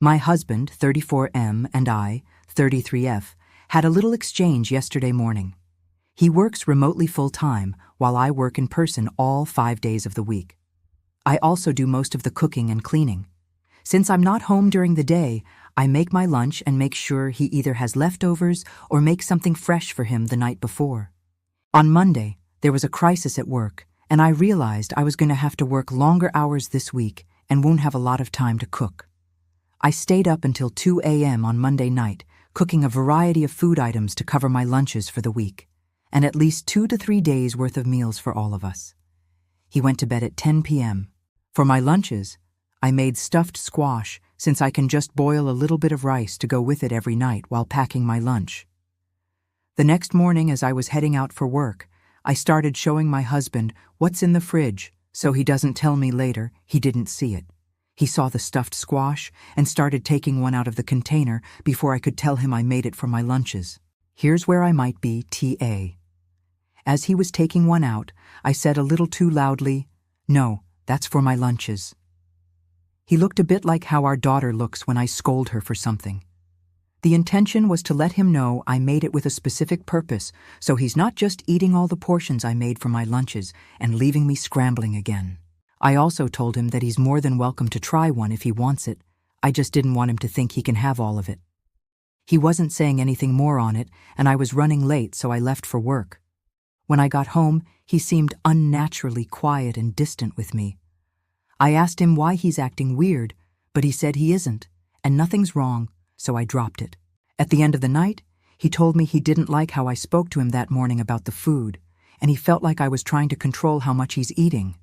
My husband, 34M, and I, 33F, had a little exchange yesterday morning. He works remotely full-time, while I work in person all 5 days of the week. I also do most of the cooking and cleaning. Since I'm not home during the day, I make my lunch and make sure he either has leftovers or make something fresh for him the night before. On Monday, there was a crisis at work, and I realized I was going to have to work longer hours this week and won't have a lot of time to cook. I stayed up until 2 a.m. on Monday night, cooking a variety of food items to cover my lunches for the week, and at least 2 to 3 days' worth of meals for all of us. He went to bed at 10 p.m. For my lunches, I made stuffed squash since I can just boil a little bit of rice to go with it every night while packing my lunch. The next morning as I was heading out for work, I started showing my husband what's in the fridge so he doesn't tell me later he didn't see it. He saw the stuffed squash and started taking one out of the container before I could tell him I made it for my lunches. Here's where I might be TA. As he was taking one out, I said a little too loudly, "No, that's for my lunches." He looked a bit like how our daughter looks when I scold her for something. The intention was to let him know I made it with a specific purpose, so he's not just eating all the portions I made for my lunches and leaving me scrambling again. I also told him that he's more than welcome to try one if he wants it. I just didn't want him to think he can have all of it. He wasn't saying anything more on it, and I was running late, so I left for work. When I got home, he seemed unnaturally quiet and distant with me. I asked him why he's acting weird, but he said he isn't, and nothing's wrong, so I dropped it. At the end of the night, he told me he didn't like how I spoke to him that morning about the food, and he felt like I was trying to control how much he's eating.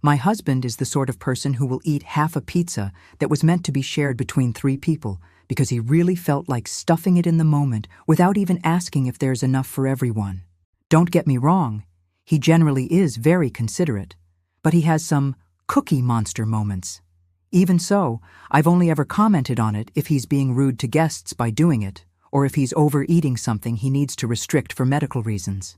My husband is the sort of person who will eat half a pizza that was meant to be shared between 3 people because he really felt like stuffing it in the moment without even asking if there's enough for everyone. Don't get me wrong, he generally is very considerate, but he has some cookie monster moments. Even so, I've only ever commented on it if he's being rude to guests by doing it, or if he's overeating something he needs to restrict for medical reasons.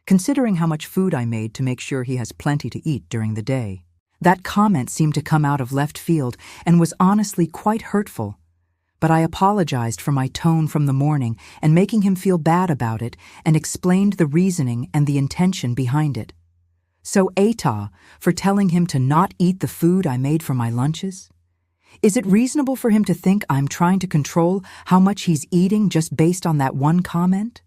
Considering how much food I made to make sure he has plenty to eat during the day, that comment seemed to come out of left field and was honestly quite hurtful. But I apologized for my tone from the morning and making him feel bad about it and explained the reasoning and the intention behind it. So ATA for telling him to not eat the food I made for my lunches? Is it reasonable for him to think I'm trying to control how much he's eating just based on that one comment?